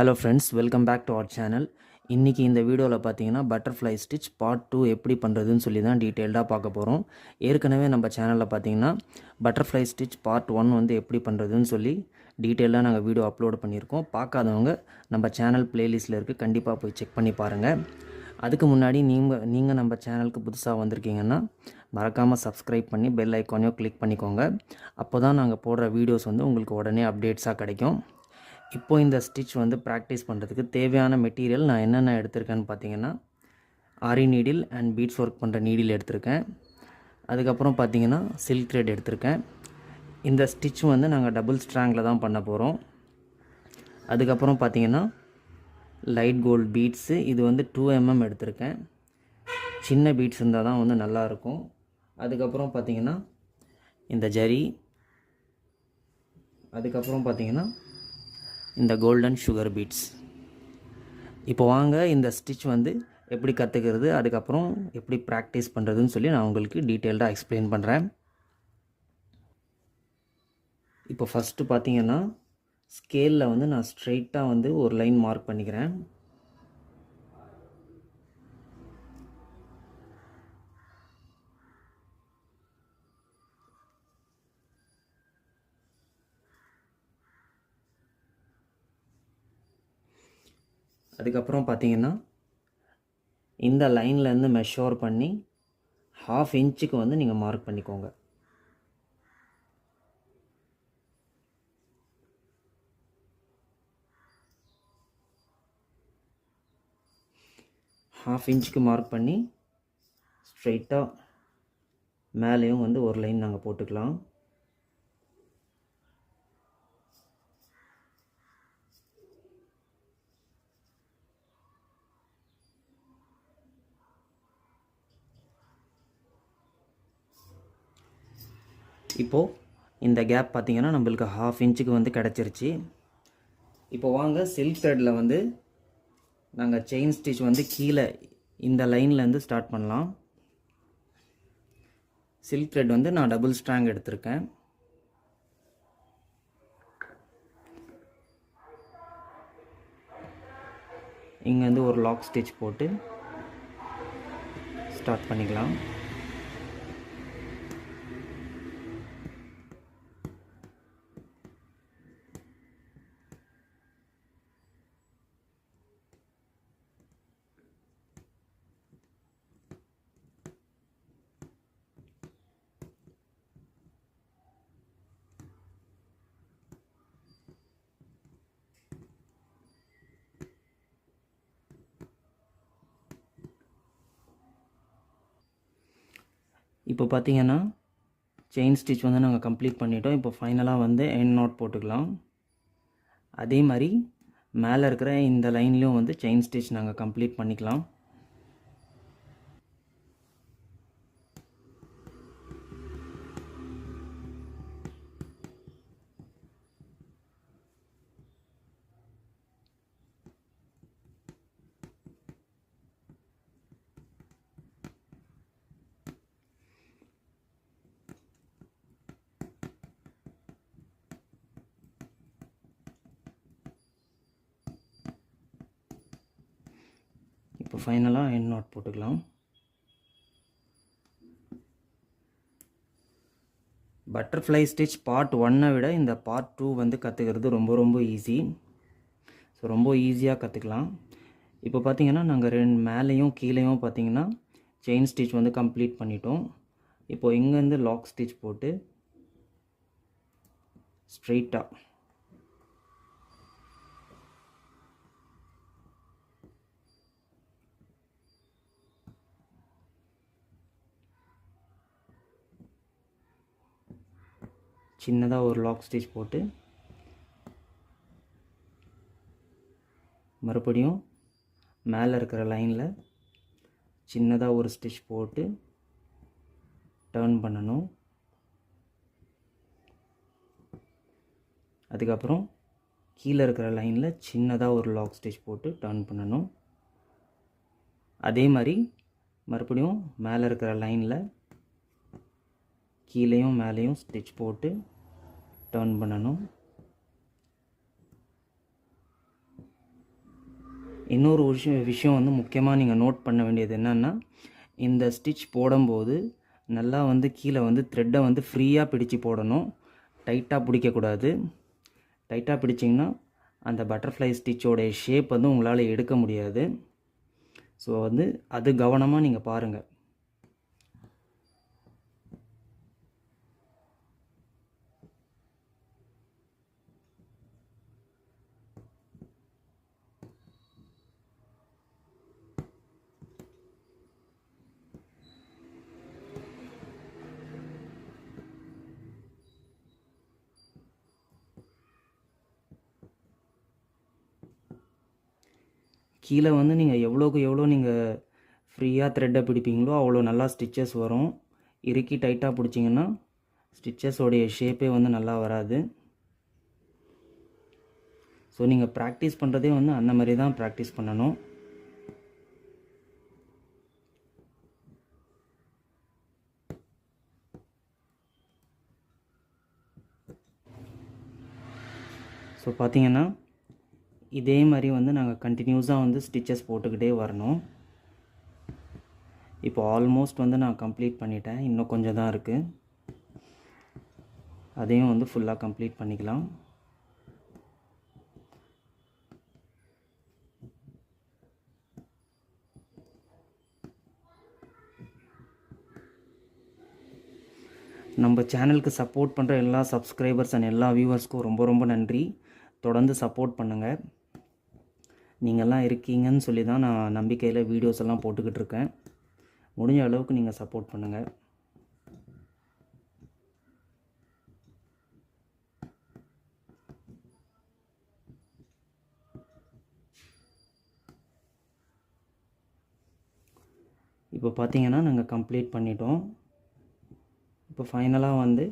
Hello friends, welcome back to our channel. இன்றைக்கி இந்த வீடியோவில் பார்த்தீங்கன்னா பட்டர்ஃப்ளை ஸ்டிச் பார்ட் 2 எப்படி பண்ணுறதுன்னு சொல்லி தான் டீட்டெயில்டாக பார்க்க போகிறோம். ஏற்கனவே நம்ம சேனலில் பார்த்தீங்கன்னா பட்டர்ஃப்ளை ஸ்டிச் பார்ட் 1 வந்து எப்படி பண்ணுறதுன்னு சொல்லி டீட்டெயிலாக நாங்கள் வீடியோ அப்லோட் பண்ணியிருக்கோம். பார்க்காதவங்க நம்ம சேனல் ப்ளேலிஸ்ட்டில் இருக்குது, கண்டிப்பாக போய் செக் பண்ணி பாருங்கள். அதுக்கு முன்னாடி நீங்கள் நம்ம சேனலுக்கு புதுசாக வந்திருக்கீங்கன்னா மறக்காமல் சப்ஸ்கிரைப் பண்ணி பெல் ஐக்கானையும் கிளிக் பண்ணிக்கோங்க. அப்போ தான் நாங்கள் போடுற வீடியோஸ் வந்து உங்களுக்கு உடனே அப்டேட்ஸாக கிடைக்கும். இப்போது இந்த ஸ்டிச் வந்து ப்ராக்டிஸ் பண்ணுறதுக்கு தேவையான மெட்டீரியல் நான் என்னென்ன எடுத்திருக்கேன்னு பார்த்தீங்கன்னா, ஆரி நீடில் அண்ட் பீட்ஸ் ஒர்க் பண்ணுற நீடில் எடுத்திருக்கேன். அதுக்கப்புறம் பார்த்தீங்கன்னா சில்க் த்ரெட் எடுத்திருக்கேன். இந்த ஸ்டிச் வந்து நாங்கள் டபுள் ஸ்ட்ராங்கில் தான் பண்ண போகிறோம். அதுக்கப்புறம் பார்த்தீங்கன்னா லைட் கோல்டு பீட்ஸு, இது வந்து 2mm எடுத்திருக்கேன். சின்ன பீட்ஸ் இருந்தால் தான் வந்து நல்லாயிருக்கும். அதுக்கப்புறம் பார்த்தீங்கன்னா இந்த ஜரி, அதுக்கப்புறம் பார்த்தீங்கன்னா இந்த கோல்டன் சுகர் பீட்ஸ். இப்போ வாங்க இந்த ஸ்டிச் வந்து எப்படி கற்றுக்கிறது, அதுக்கப்புறம் எப்படி ப்ராக்டிஸ் பண்ணுறதுன்னு சொல்லி நான் உங்களுக்கு டீட்டெயில்டாக எக்ஸ்பிளைன் பண்ணுறேன். இப்போ ஃபஸ்ட்டு பார்த்தீங்கன்னா ஸ்கேலில் வந்து நான் ஸ்ட்ரெயிட்டாக வந்து ஒரு லைன் மார்க் பண்ணிக்கிறேன். அதுக்கப்புறம் பார்த்தீங்கன்னா இந்த லைன்லேருந்து மெஷர் பண்ணி 1/2 இன்ச்சுக்கு வந்து நீங்கள் மார்க் பண்ணிக்கோங்க. ½ இன்ச்சுக்கு மார்க் பண்ணி ஸ்ட்ரெயிட்டாக மேலேயும் வந்து ஒரு லைன் நாங்கள் போட்டுக்கலாம். இப்போது இந்த கேப் பார்த்திங்கன்னா நம்மளுக்கு 1/2 இன்ச்சுக்கு வந்து கிடச்சிருச்சு. இப்போ வாங்க சில்க் த்ரெட்டில் வந்து நாங்கள் செயின் ஸ்டிச் வந்து கீழே இந்த லைன்லேருந்து ஸ்டார்ட் பண்ணலாம். சில்க் த்ரெட் வந்து நான் டபுள் ஸ்ட்ராங் எடுத்திருக்கேன். இங்கேருந்து ஒரு லாக் ஸ்டிச் போட்டு ஸ்டார்ட் பண்ணிக்கலாம். இப்போ பார்த்தீங்கன்னா செயின் ஸ்டிச் வந்து நாங்கள் கம்ப்ளீட் பண்ணிட்டோம். இப்போ ஃபைனலாக வந்து எண்ட் நாட் போட்டுக்கலாம். அதே மாதிரி மேலே இருக்கிற இந்த லைன்லேயும் வந்து செயின் ஸ்டிச் நாங்கள் கம்ப்ளீட் பண்ணிக்கலாம். இப்போ ஃபைனலாக எண்ட் நாட் போட்டுக்கலாம். பட்டர்ஃப்ளை ஸ்டிச் பார்ட் 1 விட இந்த பார்ட் 2 வந்து கற்றுக்கிறது ரொம்ப ஈஸி. ஸோ ரொம்ப ஈஸியாக கற்றுக்கலாம். இப்போ பார்த்தீங்கன்னா நாங்கள் மேலேயும் கீழேயும் பார்த்தீங்கன்னா செயின் ஸ்டிச் வந்து கம்ப்ளீட் பண்ணிட்டோம். இப்போது இங்கேருந்து லாக் ஸ்டிச் போட்டு ஸ்ட்ரெயிட்டாக சின்னதாக ஒரு லாக் ஸ்டிச் போட்டு மறுபடியும் மேலே இருக்கிற லைனில் சின்னதாக ஒரு ஸ்டிச் போட்டு டர்ன் பண்ணணும். அதுக்கப்புறம் கீழே இருக்கிற லைனில் சின்னதாக ஒரு லாக் ஸ்டிச் போட்டு டர்ன் பண்ணணும். அதே மாதிரி மறுபடியும் மேலே இருக்கிற லைனில் கீழேயும் மேலேயும் ஸ்டிச் போட்டு டர்ன் பண்ணணும். இன்னொரு விஷயம் வந்து முக்கியமாக நீங்கள் நோட் பண்ண வேண்டியது என்னென்னா, இந்த ஸ்டிச் போடும்போது நல்லா வந்து கீழே வந்து த்ரெட்டை வந்து ஃப்ரீயாக பிடிச்சி போடணும். டைட்டாக பிடிக்கக்கூடாது. டைட்டாக பிடிச்சிங்கன்னா அந்த பட்டர்ஃப்ளை ஸ்டிச்சோடைய ஷேப் வந்து உங்களால் எடுக்க முடியாது. ஸோ வந்து அது கவனமாக நீங்கள் பாருங்கள். கீழே வந்து நீங்கள் எவ்வளோக்கு எவ்வளோ நீங்கள் ஃப்ரீயாக த்ரெட்டை பிடிப்பீங்களோ அவ்வளோ நல்லா ஸ்டிச்சஸ் வரும். இறுக்கி டைட்டாக பிடிச்சிங்கன்னா ஸ்டிச்சஸோடைய ஷேப்பே வந்து நல்லா வராது. ஸோ நீங்கள் ப்ராக்டிஸ் பண்ணுறதே வந்து அந்த மாதிரி தான் ப்ராக்டிஸ் பண்ணணும். ஸோ பார்த்தீங்கன்னா இதே மாதிரி வந்து நாங்கள் கண்டினியூஸாக வந்து ஸ்டிச்சஸ் போட்டுக்கிட்டே வரணும். இப்போ ஆல்மோஸ்ட் வந்து நான் கம்ப்ளீட் பண்ணிட்டேன். இன்னும் கொஞ்சம் தான் இருக்குது. அதையும் வந்து ஃபுல்லாக கம்ப்ளீட் பண்ணிக்கலாம். நம்ம சேனலுக்கு சப்போர்ட் பண்ணுற எல்லா சப்ஸ்கிரைபர்ஸ் அண்ட் எல்லா வியூவர்ஸ்க்கும் ரொம்ப ரொம்ப நன்றி. தொடர்ந்து சப்போர்ட் பண்ணுங்கள். நீங்கள்லாம் இருக்கீங்கன்னு சொல்லி தான் நான் நம்பிக்கையில் வீடியோஸ் எல்லாம் போட்டுக்கிட்டு இருக்கேன். முடிஞ்ச அளவுக்கு நீங்கள் சப்போர்ட் பண்ணுங்கள். இப்போ பார்த்தீங்கன்னா நாங்கள் கம்ப்ளீட் பண்ணிட்டோம். இப்போ ஃபைனலாக வந்து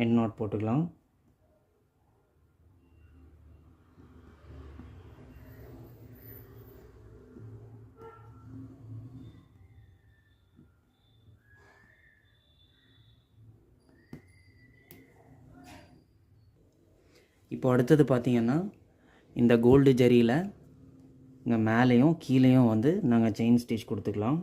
எண்ட் நாட் போட்டுக்கலாம். இப்போ அடுத்தது பார்த்தீங்கன்னா இந்த கோல்டு ஜரியில் இங்கே மேலேயும் கீழேயும் வந்து நாங்கள் செயின் ஸ்டிச் கொடுத்துக்கலாம்.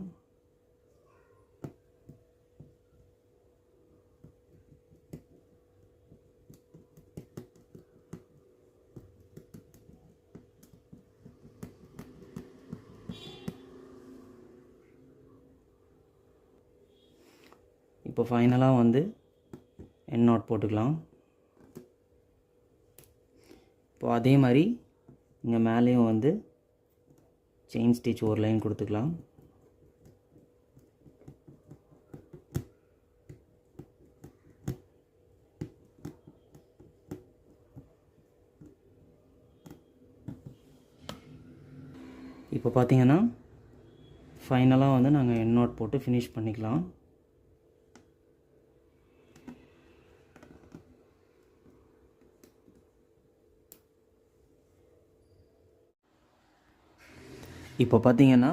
இப்போ ஃபைனலாக வந்து எண்ட் நாட் போட்டுக்கலாம். இப்போ அதே மாதிரி இங்கே மேலேயும் வந்து செயின் ஸ்டிச் ஒரு லைன் கொடுத்துக்கலாம். இப்போ பார்த்தீங்கன்னா ஃபைனலாக வந்து நாங்கள் எண்ட் நாட் போட்டு ஃபினிஷ் பண்ணிக்கலாம். இப்போ பார்த்தீங்கன்னா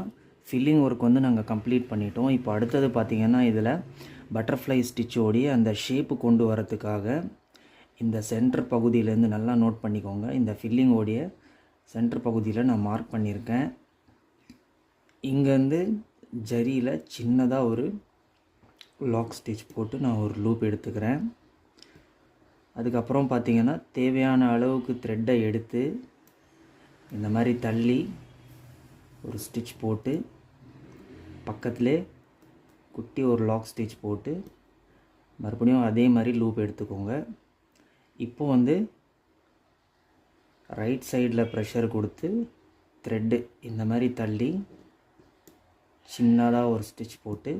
ஃபில்லிங் ஒர்க் வந்து நாங்கள் கம்ப்ளீட் பண்ணிட்டோம். இப்போ அடுத்தது பார்த்தீங்கன்னா இதில் பட்டர்ஃப்ளை ஸ்டிச்சோடைய அந்த ஷேப்பு கொண்டு வரத்துக்காக இந்த சென்டர் பகுதியிலேருந்து நல்லா நோட் பண்ணிக்கோங்க. இந்த ஃபில்லிங்கோடைய சென்டர் பகுதியில் நான் மார்க் பண்ணியிருக்கேன். இங்கேருந்து ஜரியில் சின்னதாக ஒரு லாக் ஸ்டிச் போட்டு நான் ஒரு லூப் எடுத்துக்கிறேன். அதுக்கப்புறம் பார்த்தீங்கன்னா தேவையான அளவுக்கு த்ரெட்டை எடுத்து இந்த மாதிரி தள்ளி ஒரு ஸ்டிச் போட்டு பக்கத்திலே குட்டி ஒரு லாக் ஸ்டிச் போட்டு மறுபடியும் அதே மாதிரி லூப் எடுத்துக்கோங்க. இப்போ வந்து ரைட் சைடில் ப்ரெஷர் கொடுத்து த்ரெட்டு இந்த மாதிரி தள்ளி சின்னதாக ஒரு ஸ்டிச் போட்டு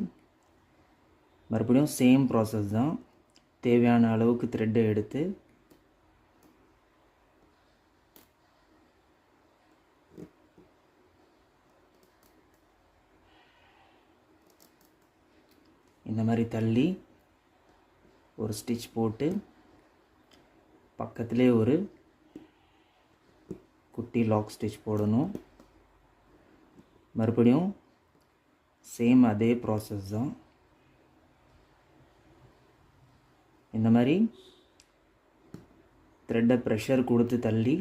மறுபடியும் சேம் ப்ராசஸ் தான். தேவையான அளவுக்கு த்ரெட்டை எடுத்து இந்த மாதிரி தள்ளி ஒரு ஸ்டிச் போட்டு பக்கத்திலே ஒரு குட்டி லாக் ஸ்டிச் போடணும். மறுபடியும் சேம் அதே ப்ராசஸ் தான். இந்த மாதிரி த்ரெட்டை ப்ரெஷர் கொடுத்து தள்ளி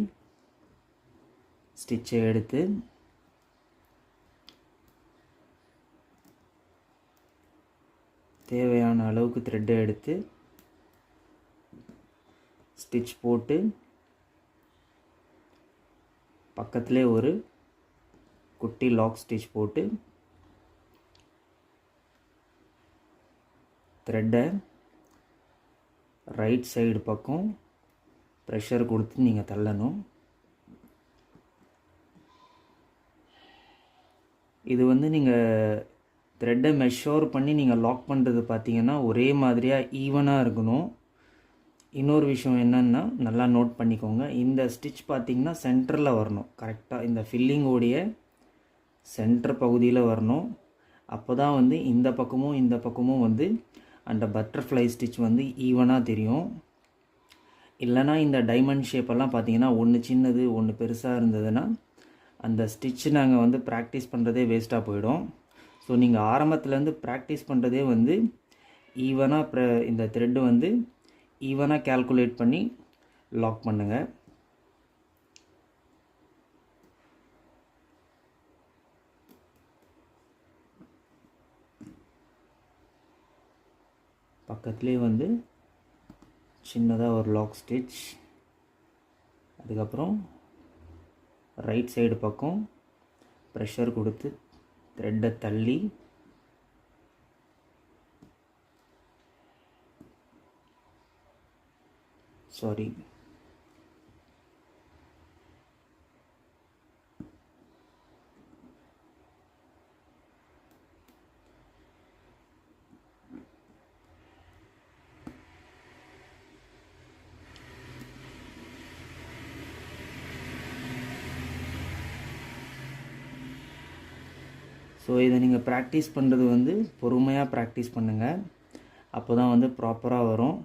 ஸ்டிச்சை எடுத்து தேவையான அளவுக்கு த்ரெட்டை எடுத்து ஸ்டிச் போட்டு பக்கத்திலே ஒரு குட்டி லாக் ஸ்டிச் போட்டு த்ரெட்டை ரைட் சைடு பக்கம் ப்ரெஷர் கொடுத்து நீங்கள் தள்ளணும். இது வந்து நீங்கள் த்ரெட்டை மெஷர் பண்ணி நீங்கள் லாக் பண்ணுறது பார்த்தீங்கன்னா ஒரே மாதிரியாக ஈவனாக இருக்கணும். இன்னொரு விஷயம் என்னென்னா, நல்லா நோட் பண்ணிக்கோங்க, இந்த ஸ்டிச் பார்த்திங்கன்னா சென்டரில் வரணும். கரெக்டாக இந்த ஃபில்லிங்கோடைய சென்டர் பகுதியில் வரணும். அப்போ தான் வந்து இந்த பக்கமும் வந்து அந்த பட்டர்ஃப்ளை ஸ்டிச் வந்து ஈவனாக தெரியும். இல்லைனா இந்த டைமண்ட் ஷேப்பெல்லாம் பார்த்திங்கன்னா ஒன்று சின்னது ஒன்று பெருசாக இருந்ததுன்னா அந்த ஸ்டிச்சு நாங்கள் வந்து ப்ராக்டிஸ் பண்ணுறதே வேஸ்ட்டாக போயிடும். ஸோ நீங்கள் ஆரம்பத்துலேருந்து ப்ராக்டிஸ் பண்ணுறதே வந்து ஈவனாக இந்த த்ரெட்டு வந்து ஈவனாக கால்குலேட் பண்ணி லாக் பண்ணுங்கள். பக்கத்துலேயே வந்து சின்னதாக ஒரு லாக் ஸ்டிச், அதுக்கப்புறம் ரைட் சைடு பக்கம் ப்ரெஷர் கொடுத்து த்ரெட்டை தள்ளி ஸோ இதை நீங்கள் ப்ராக்டிஸ் பண்ணுறது வந்து பொறுமையாக ப்ராக்டிஸ் பண்ணுங்கள். அப்போ தான் வந்து ப்ராப்பராக வரும்.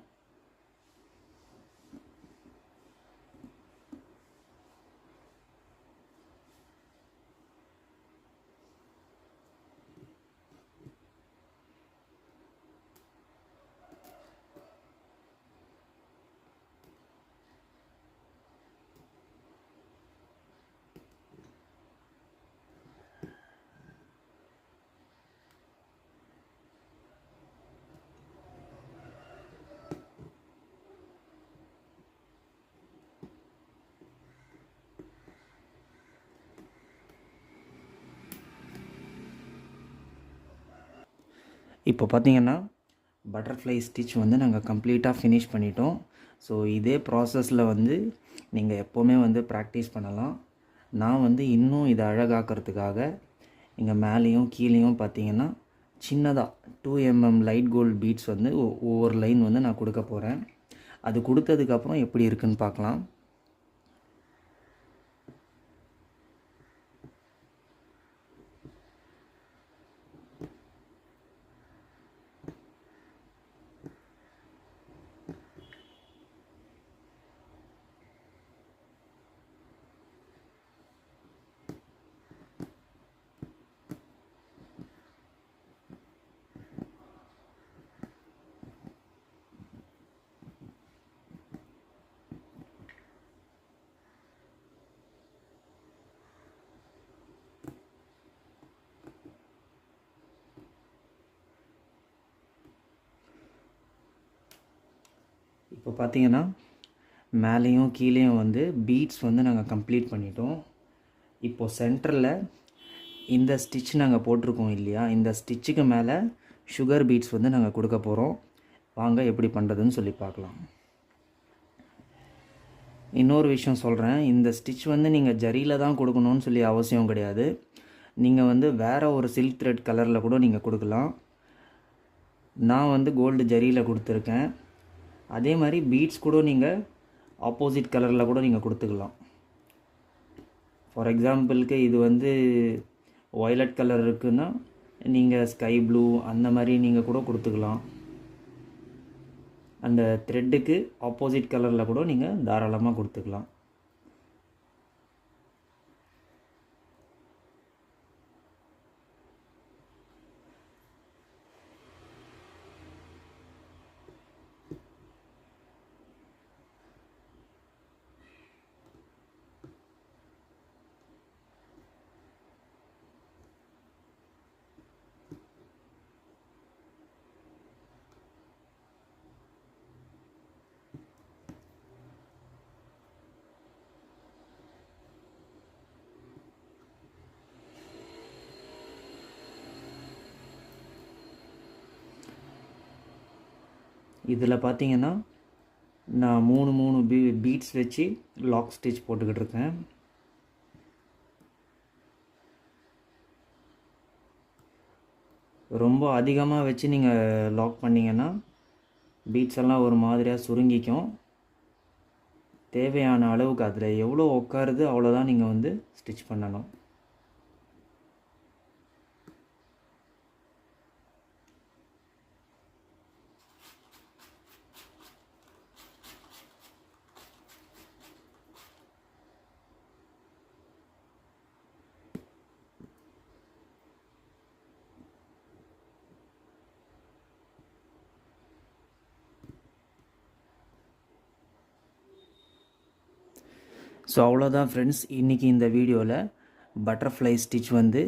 இப்போ பார்த்தீங்கன்னா பட்டர்ஃப்ளை ஸ்டிச் வந்து நாங்கள் கம்ப்ளீட்டாக ஃபினிஷ் பண்ணிட்டோம். ஸோ இதே ப்ராசஸில் வந்து நீங்கள் எப்போவுமே வந்து ப்ராக்டிஸ் பண்ணலாம். நான் வந்து இன்னும் இதை அழகாக்கிறதுக்காக இங்கே மேலேயும் கீழேயும் பார்த்தீங்கன்னா சின்னதாக 2 mm லைட் கோல்டு பீட்ஸ் வந்து ஒவ்வொரு லைன் வந்து நான் கொடுக்க போகிறேன். அது கொடுத்ததுக்கப்புறம் எப்படி இருக்குன்னு பார்க்கலாம். இப்போ பார்த்தீங்கன்னா மேலேயும் கீழேயும் வந்து பீட்ஸ் வந்து நாங்கள் கம்ப்ளீட் பண்ணிட்டோம். இப்போது சென்டரில் இந்த ஸ்டிச் நாங்கள் போட்டிருக்கோம் இல்லையா, இந்த ஸ்டிச்சுக்கு மேலே சுகர் பீட்ஸ் வந்து நாங்கள் கொடுக்க போகிறோம். வாங்க எப்படி பண்ணுறதுன்னு சொல்லி பார்க்கலாம். இன்னொரு விஷயம் சொல்கிறேன், இந்த ஸ்டிச் வந்து நீங்கள் ஜரியில் தான் கொடுக்கணும்னு சொல்லி அவசியம் கிடையாது. நீங்கள் வந்து வேறு ஒரு சில்க் த்ரெட் கலரில் கூட நீங்கள் கொடுக்கலாம். நான் வந்து கோல்டு ஜரியில் கொடுத்துருக்கேன். அதே மாதிரி பீட்ஸ் கூட நீங்கள் ஆப்போசிட் கலரில் கூட நீங்கள் கொடுத்துக்கலாம். ஃபார் எக்ஸாம்பிளுக்கு இது வந்து வயலட் கலர் இருக்குன்னா நீங்கள் ஸ்கை ப்ளூ அந்த மாதிரி நீங்கள் கூட கொடுத்துக்கலாம். அந்த த்ரெட்டுக்கு ஆப்போசிட் கலரில் கூட நீங்கள் தாராளமாக கொடுத்துக்கலாம். இதில் பார்த்தீங்கன்னா நான் 3 பீட்ஸ் வச்சு லாக் ஸ்டிச் போட்டுக்கிட்டு இருக்கேன். ரொம்ப அதிகமாக வச்சு நீங்கள் லாக் பண்ணிங்கன்னா பீட்ஸ் எல்லாம் ஒரு மாதிரியாக சுருங்கிக்கும். தேவையான அளவுக்கு அதில் எவ்வளோ உட்காருது அவ்வளோதான் நீங்கள் வந்து ஸ்டிச் பண்ணணும். ஸோ அவ்வளோதான் ஃப்ரெண்ட்ஸ், இன்றைக்கி இந்த வீடியோவில் பட்டர்ஃப்ளை ஸ்டிச் வந்து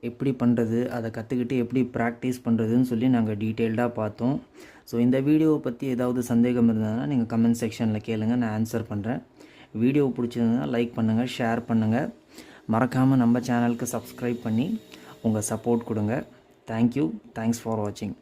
எப்படி பண்ணுறது, அதை கற்றுக்கிட்டு எப்படி ப்ராக்டிஸ் பண்ணுறதுன்னு சொல்லி நாங்கள் டீட்டெயில்டாக பார்த்தோம். ஸோ இந்த வீடியோவை பற்றி ஏதாவது சந்தேகம் இருந்ததுன்னா நீங்கள் கமெண்ட் செக்ஷனில் கேளுங்கள், நான் ஆன்சர் பண்ணுறேன். வீடியோ பிடிச்சிருந்ததுன்னா லைக் பண்ணுங்கள், ஷேர் பண்ணுங்கள். மறக்காமல் நம்ம சேனலுக்கு சப்ஸ்கிரைப் பண்ணி உங்கள் சப்போர்ட் கொடுங்க. தேங்க்யூ. தேங்க்ஸ் ஃபார் வாட்சிங்.